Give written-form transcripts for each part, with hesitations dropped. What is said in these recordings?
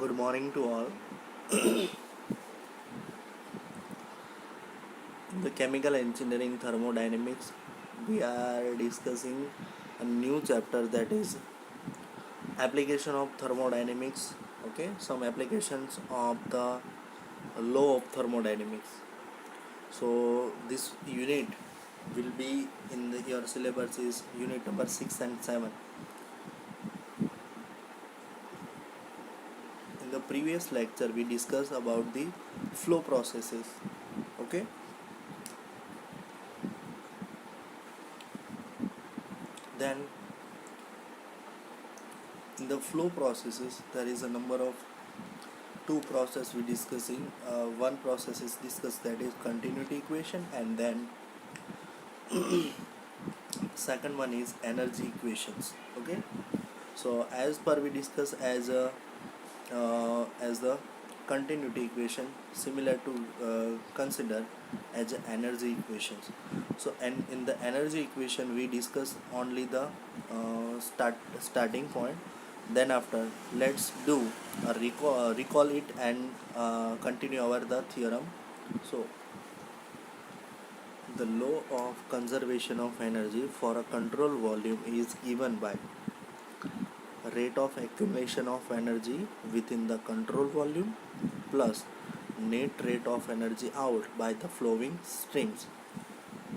Good morning to all. In the chemical engineering thermodynamics, we are discussing a new chapter, that is application of thermodynamics. Okay, some applications of the law of thermodynamics. So this unit will be in your syllabus is unit number 6 and 7. In the previous lecture, we discussed about the flow processes. Okay, then in the flow processes there is a number of two process we discussing. One process is discussed, that is continuity equation, and then second one is energy equations. Okay, so as per we discuss as the continuity equation, similar to consider as a energy equations. So and in the energy equation we discuss only the starting point. Then after, let's do recall it and continue our the theorem. So the law of conservation of energy for a control volume is given by rate of accumulation of energy within the control volume plus net rate of energy out by the flowing streams,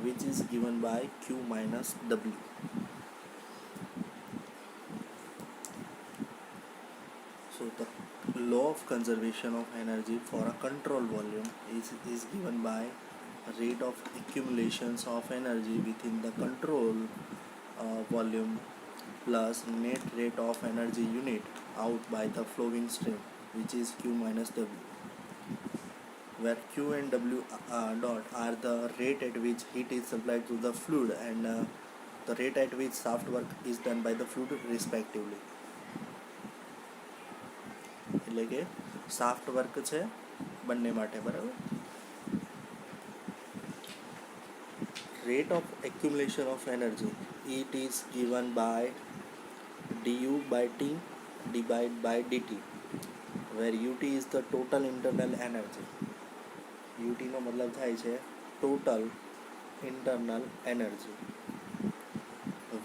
which is given by Q minus W. So the law of conservation of energy for a control volume is given by rate of accumulations of energy within the control volume plus net rate of energy unit out by the flowing stream, which is Q minus W, where Q and W dot are the rate at which heat is supplied to the fluid and the rate at which shaft work is done by the fluid respectively. એટલે કે shaft work છે બંને માટે, બરાબર. Rate of accumulation of energy, it is given by du by t divided by dt, where ut is the total internal energy. ut નો મતલબ થાય છે total internal energy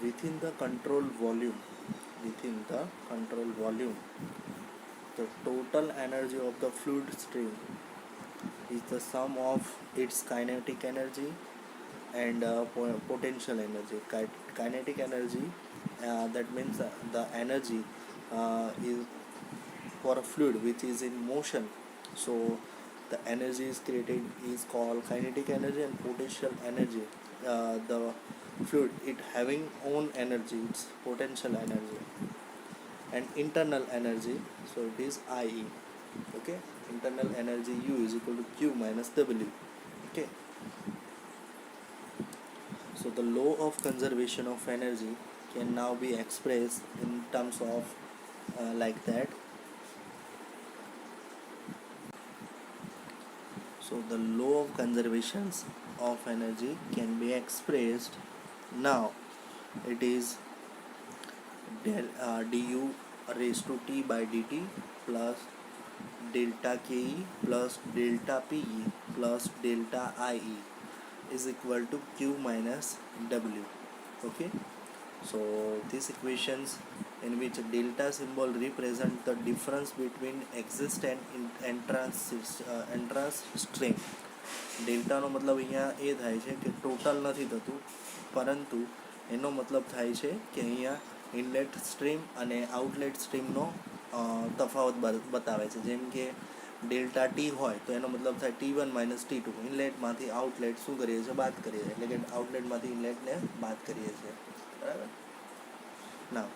within the control volume. Within the control volume, the total energy of the fluid stream is the sum of its kinetic energy and potential energy. Kinetic energy, that means the energy is for a fluid which is in motion. So the energy is created is called kinetic energy, and potential energy, the fluid it having own energy, it's potential energy. And internal energy, so it is IE. Okay, internal energy U is equal to Q minus W. Okay, so the law of conservation of energy can now be expressed in terms of like that. So the law of conservation of energy can be expressed now. It is du raised to t by dt plus delta ke plus delta pe plus delta ie is equal to Q minus W. Okay, so these equations in which delta symbol represent the difference between exist and entrance stream. ડેલ્ટાનો મતલબ અહીંયા એ થાય છે કે total નથી થતું, પરંતુ એનો મતલબ થાય છે કે અહીંયા ઇનલેટ સ્ટ્રીમ અને આઉટલેટ સ્ટ્રીમનો તફાવત બતાવે છે. જેમ કે ડેલ્ટા ટી હોય તો એનો મતલબ થાય T1 માઇનસ T2. ઇનલેટમાંથી આઉટલેટ શું કરીએ છીએ? બાદ કરીએ, એટલે કે આઉટલેટમાંથી ઇનલેટને બાદ કરીએ છીએ, બરાબર. Now,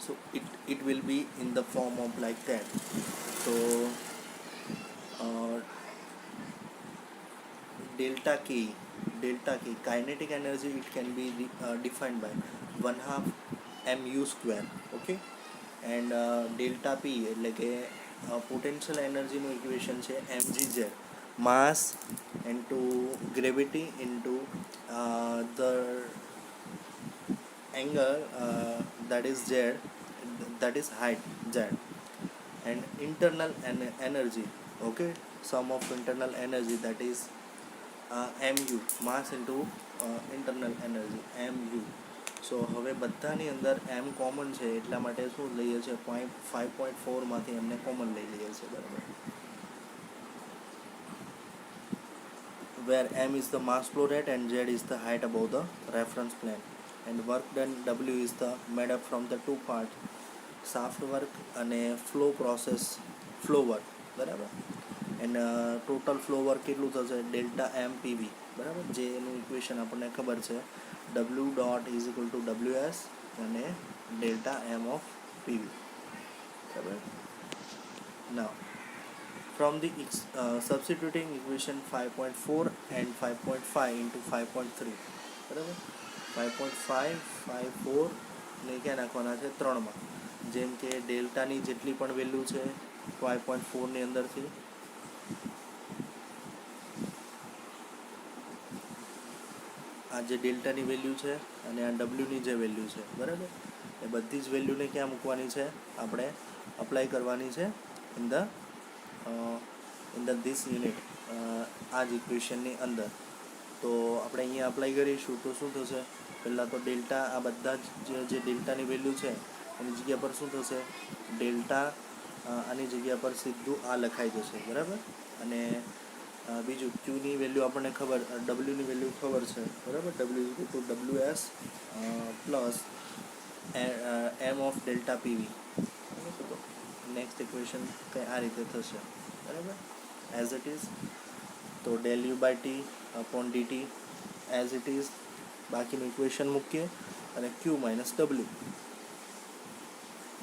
so it will be in the form of like that. So delta k kinetic energy, it can be defined by 1/2 mu square. Okay, and delta p એટલે કે potential energy નું equation છે mgz, mass into gravity into the angle, that is z, that is height z. and internal energy. Okay, sum of internal energy, that is mu, mass into internal energy, mu. સો હવે બધાની અંદર એમ common છે એટલા માટે શું લઈએ છીએ 5.4માંથી એમને કોમન લઈ લઈએ છીએ, બરાબર. where m is the mass flow rate and z is the height above the reference plane, and work done w is the made up from the two parts, shaft work અને flow process flow work, બરાબર. End total flow work કેટલું થશે, delta એમ PV, બરાબર, જે એનું equation આપણને ખબર છે, W dot is equal two W S અને ડેલ્ટા એમ ઓફ પીવી, બરાબર. નાવ from the substituting equation 5.4 and 5.5 into 5.3, બરાબર. 5.5 5 4 ને ક્યાં નાખવાના છે, 3માં. જેમ કે ડેલ્ટાની જેટલી પણ વેલ્યુ છે 5.4ની અંદરથી આ જે ડેલ્ટાની વેલ્યુ છે અને આ ડબલ્યુની જે વેલ્યુ છે, બરાબર, એ બધી જ વેલ્યુને ક્યાં મૂકવાની છે, આપણે અપ્લાય કરવાની છે ઇન ધ ધીસ યુનિટ, આ જ ઇક્વેશનની અંદર. તો આપણે અહીંયા અપ્લાય કરીશું તો શું થશે, પહેલાં તો ડેલ્ટા, આ બધા જ જે ડેલ્ટાની વેલ્યુ છે એની જગ્યા પર શું થશે, ડેલ્ટા આની જગ્યા પર સીધું આ લખાઈ જશે, બરાબર. અને બીજું ક્યુની વેલ્યુ આપણને ખબર, ડબલ્યુની વેલ્યુ ખબર છે, બરાબર, W is to W S plus M of delta PV. તો નેક્સ્ટ ઇક્વેશન કંઈ આ રીતે થશે, બરાબર, એઝ ઇટ ઇઝ. તો del U by T upon DT as it is, બાકીનું ઇક્વેશન મૂકીએ અને Q minus W.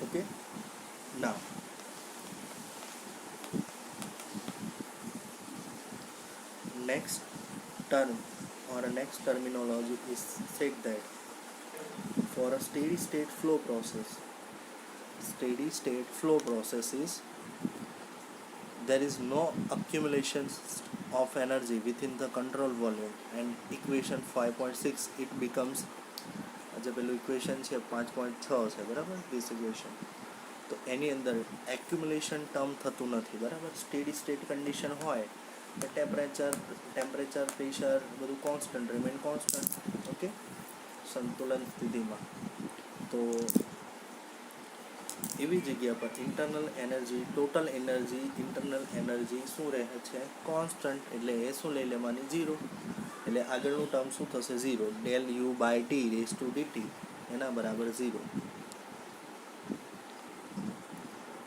Okay, now next term or a next terminology is said that for a steady state flow process is there is no accumulation of energy within the control volume, and equation 5.6 it becomes, જે પેલું equation છે 5.6 છે, બરાબર, this equation. તો એની અંદર accumulation term થતું નથી, બરાબર. સ્ટેડી સ્ટેટ કન્ડિશન હોય તો ટેમ્પરેચર પ્રેશર બધું કોન્સ્ટન્ટ, રિમેન કોન્સ્ટન્ટ, ઓકે, સંતુલન સ્થિતિમાં. તો એવી જગ્યા પર internal energy, total energy, internal energy શું રહે છે, કોન્સ્ટન્ટ. એટલે એ શું લઈ લેવાની, 0. એટલે આગળનું ટર્મ શું થશે, 0. Del U by T raise to dT એના બરાબર 0,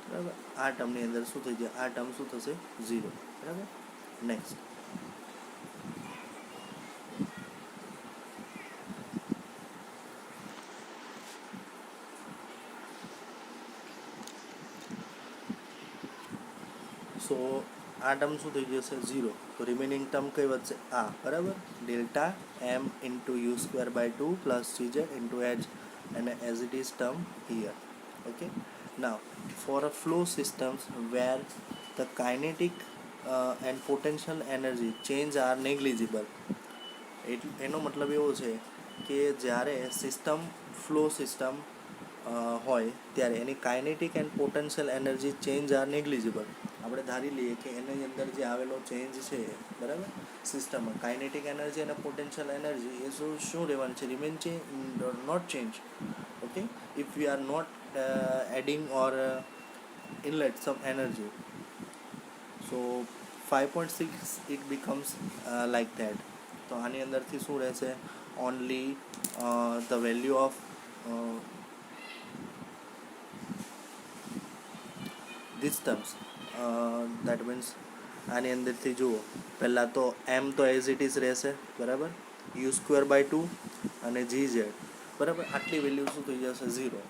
બરાબર. આ ટર્મની અંદર શું થઈ જાય, આ ટર્મ શું થશે, 0, બરાબર. નેક્સ્ટ સો આ ટર્મ શું થઈ જશે, 0. તો રિમેનિંગ ટર્મ કઈ વધશે, આ, બરાબર, delta M into U square by 2 plus CZ into H, અને as it is term here. Okay, now for a flow systems where the kinetic and potential energy change are negligible. એનો મતલબ એવો છે કે જ્યારે ફ્લો સિસ્ટમ હોય ત્યારે એની kinetic and potential energy change are negligible. આપણે ધારી લઈએ કે એની અંદર જે આવેલો ચેન્જ છે, બરાબર, સિસ્ટમમાં કાઇનેટિક એનર્જી અને પોટેન્શિયલ એનર્જી એ શું રહેવાનું છે, remain not change. Okay, if we are not adding or inlet some energy. So 5.6 it becomes like that. તો આની અંદરથી શું રહેશે, only the value of this terms, that means આની અંદરથી જુઓ, પહેલાં તો એમ તો એઝ ઇટ ઇઝ રહેશે, બરાબર, યુ સ્ક્વેર બાય 2 અને જી ઝેડ, બરાબર. આટલી વેલ્યુ શું થઈ જશે, 0,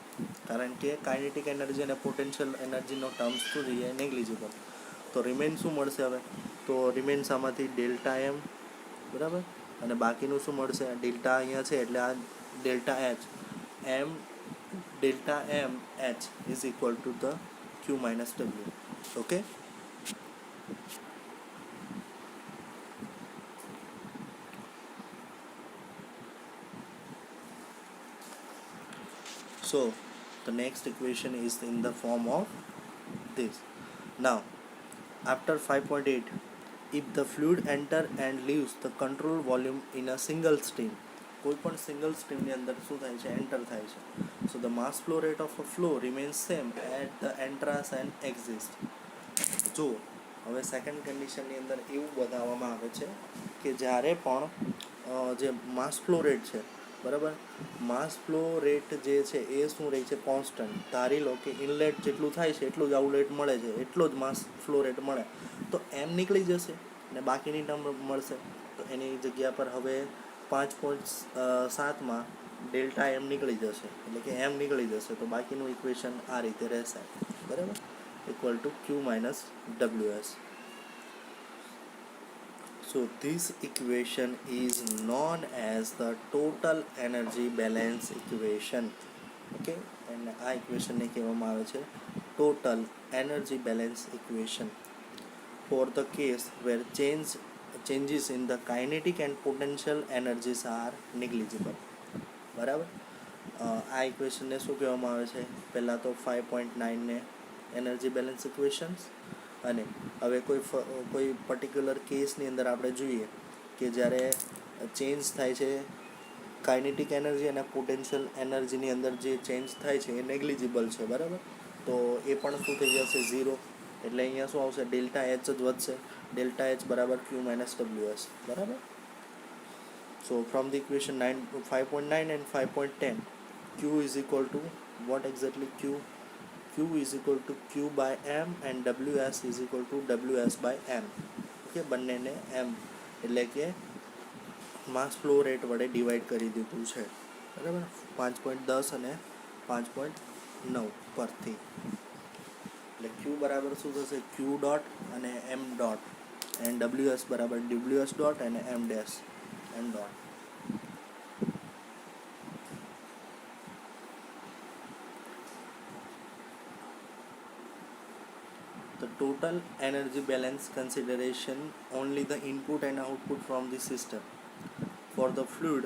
કારણ કે કાઇનેટિક એનર્જી અને પોટેન્શિયલ એનર્જીનો ટર્મ્સ શું થઈ જાય, નેગ્લિજિબલ. તો રિમેન શું મળશે હવે, તો રિમેન્સ આમાંથી ડેલ્ટા એમ, બરાબર, અને બાકીનું શું મળશે, ડેલ્ટા અહીંયા છે એટલે આ delta H, M delta M H is equal to the Q minus W. Okay, so the next equation is in the form of this. Now, after 5.8, if the fluid enter and leaves the control volume in a single stream, કોઈ પણ single સ્ટ્રીમની અંદર શું થાય છે, enter થાય છે. So the mass flow rate of a flow remains same at the entrance and exist. જો હવે સેકન્ડ કન્ડિશનની અંદર એવું બતાવવામાં આવે છે કે જ્યારે પણ જે માસ ફ્લો રેટ છે, બરાબર, માસ ફ્લો રેટ જે છે એ શું રહે છે, કોન્સ્ટન્ટ. ધારી લો કે ઇનલેટ જેટલું થાય છે એટલું જ આઉટલેટ મળે છે, એટલો જ માસ ફ્લો રેટ મળે, તો એમ નીકળી જશે ને બાકીની ટર્મ મળશે. તો એની જગ્યા પર હવે 5.7માં ડેલ્ટા એમ નીકળી જશે, એટલે કે એમ નીકળી જશે. તો બાકીનું ઇક્વેશન આ રીતે રહેશે, બરાબર, equal to Q minus W S. So this equation is known as the total energy balance equation. Okay, and આ equation ને કહેવામાં આવે છે total energy balance equation for the case where changes in the kinetic and potential energies are negligible. બરાબર, આ ઇક્વેશનને શું કહેવામાં આવે છે? પહેલાં તો 5.9ને એનર્જી બેલેન્સ ઇક્વેશન્સ, અને હવે કોઈ પર્ટિક્યુલર કેસની અંદર આપણે જોઈએ કે જ્યારે ચેન્જ થાય છે કાઇનેટિક એનર્જી અને પોટેન્શિયલ એનર્જીની અંદર જે ચેન્જ થાય છે એ નેગ્લિજિબલ છે, બરાબર, તો એ પણ શું થઈ જશે, 0. એટલે અહીંયા શું આવશે, ડેલ્ટા એચ જ વધશે. ડેલ્ટા એચ બરાબર ક્યુ માઇનસ ડબલ્યુ એસ, બરાબર. સો from the equation 5.9 and 5.10, q is equal to what exactly? q is equal to q by m and ws is equal to ws by m. Okay, બંનેને m એટલે કે માસ flow rate વડે divide કરી દીધું છે, બરાબર, 5.10 અને 5.9 પરથી. એટલે q બરાબર શું થશે, q ડોટ અને m ડોટ, એન્ડ ws બરાબર ws ડોટ અને m dash m dot. The total energy balance consideration only the input and output from the system. For the fluid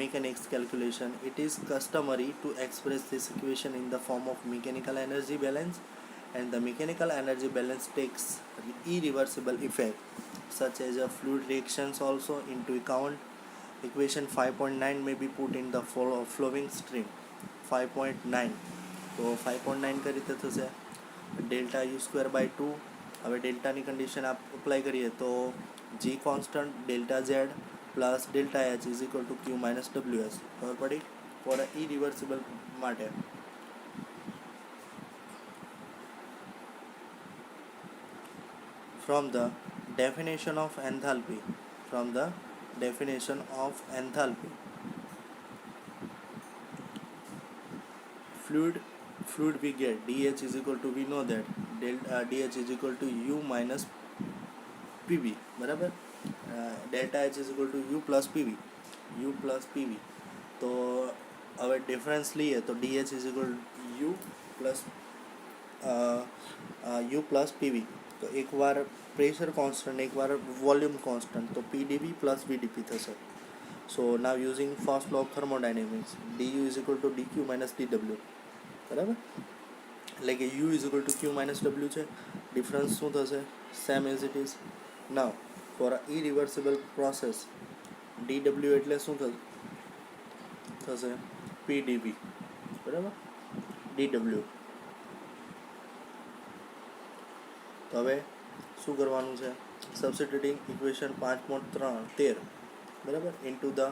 mechanics calculation, it is customary to express this equation in the form of mechanical energy balance, and the mechanical energy balance takes irreversible effect such as a fluid reactions also into account. Equation 5.9 may be put in the flowing stream. 5.9, તો 5.9 કઈ રીતે થશે, delta you square by 2. હવે ડેલ્ટાની condition apply કરીએ તો G constant, delta Z plus delta H is equal to Q minus W S. ખબર પડી? For irreversible માટે from the definition of enthalpy, fluid we get dH is equal to, we know that dH is equal to U minus PV, બરાબર, delta H is equal to U plus PV. તો હવે difference લઈએ તો DH is equal to U plus PV. તો એકવાર pressure constant, એકવાર volume constant, તો PdV plus VdP થશે. So now using first law of thermodynamics, du is equal to dq minus dw, બરાબર, એટલે કે u is equal to q minus w છે. Difference શું થશે, same as it is. Now for irreversible process, dw એટલે શું થશે, pdv, બરાબર, dw. તો હવે શું કરવાનું છે, સબસ્ટિટ્યુટિંગ ઇક્વેશન 5.13, બરાબર, ઇન્ટુ ધ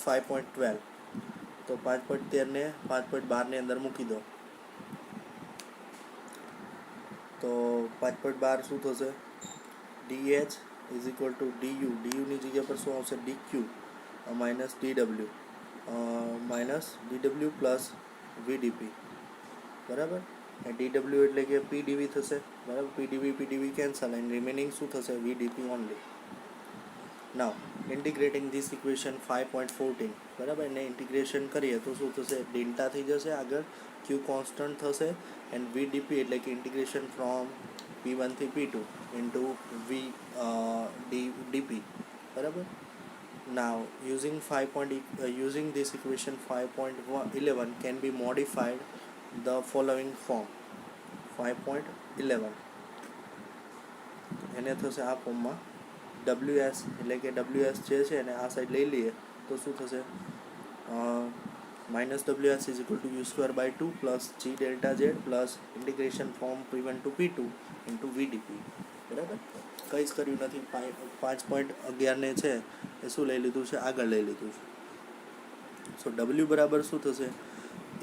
5.12. તો 5.13ને 5.12ની અંદર મૂકી દો, તો 5.12 શું થશે, DH ઇઝ ઇક્વલ ટુ DUની જગ્યા પર શું આવશે, DQ minus DW plus VdP, બરાબર. DW એટલે કે PdV થશે, બરાબર, PdV કેન્સલ, એન્ડ રિમેનિંગ શું થશે, VdP only. Now integrating this equation 5.14, બરાબર, એને ઇન્ટિગ્રેશન કરીએ તો શું થશે, ડેલ્ટા થઈ જશે, આગળ ક્યુ કોન્સ્ટન્ટ થશે, એન્ડ VdP એટલે કે ઇન્ટિગ્રેશન ફ્રોમ P1 થી P2 ઇન્ટુ DP, બરાબર. Now using this equation 5.11 can be modified the following form. 5.11 એને થશે આ ફોર્મમાં WS એટલે કે WS જે છે એને આ સાઈડ લઈ લઈએ તો શું થશે -WS is equal two u² plus g delta z plus integration from P1 to P2 into VdP. બરાબર, કંઈ જ કર્યું નથી. 5.11 ને છે એ શું લઈ લીધું છે, આગળ લઈ લીધું છે. સો W બરાબર શું થશે,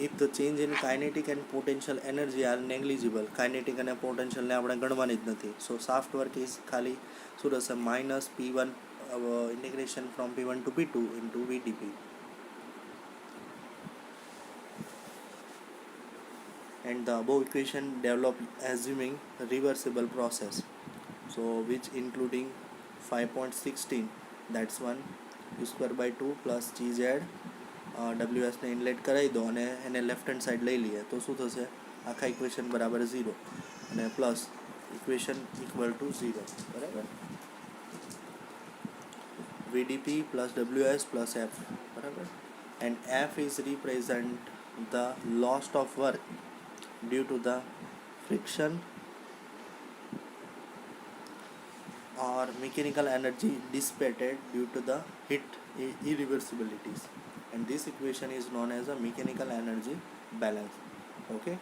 if the change in kinetic and potential energy are negligible. Kinetic અને પોટેન્શિયલને આપણે ગણવાની જ નથી. સો શાફ્ટ વર્ક ઇઝ ખાલી શું થશે, -P1 integration from P1 to P2 into VdP. And the above equation developed assuming reversible process, so which including 5.16, that's one u²/2 plus gz ws ને inlet કરાવી દો અને એને લેફ્ટ હેન્ડ સાઈડ લઈ લઈએ તો શું થશે, આખા ઇક્વેશન બરાબર 0 અને પ્લસ ઇક્વેશન ઇક્વલ ટુ 0. બરાબર, VdP plus WS plus F. બરાબર, and F is represent the loss of work due to the friction or mechanical energy dissipated due to the heat irreversibilities, and this equation is known as a mechanical energy balance. Okay.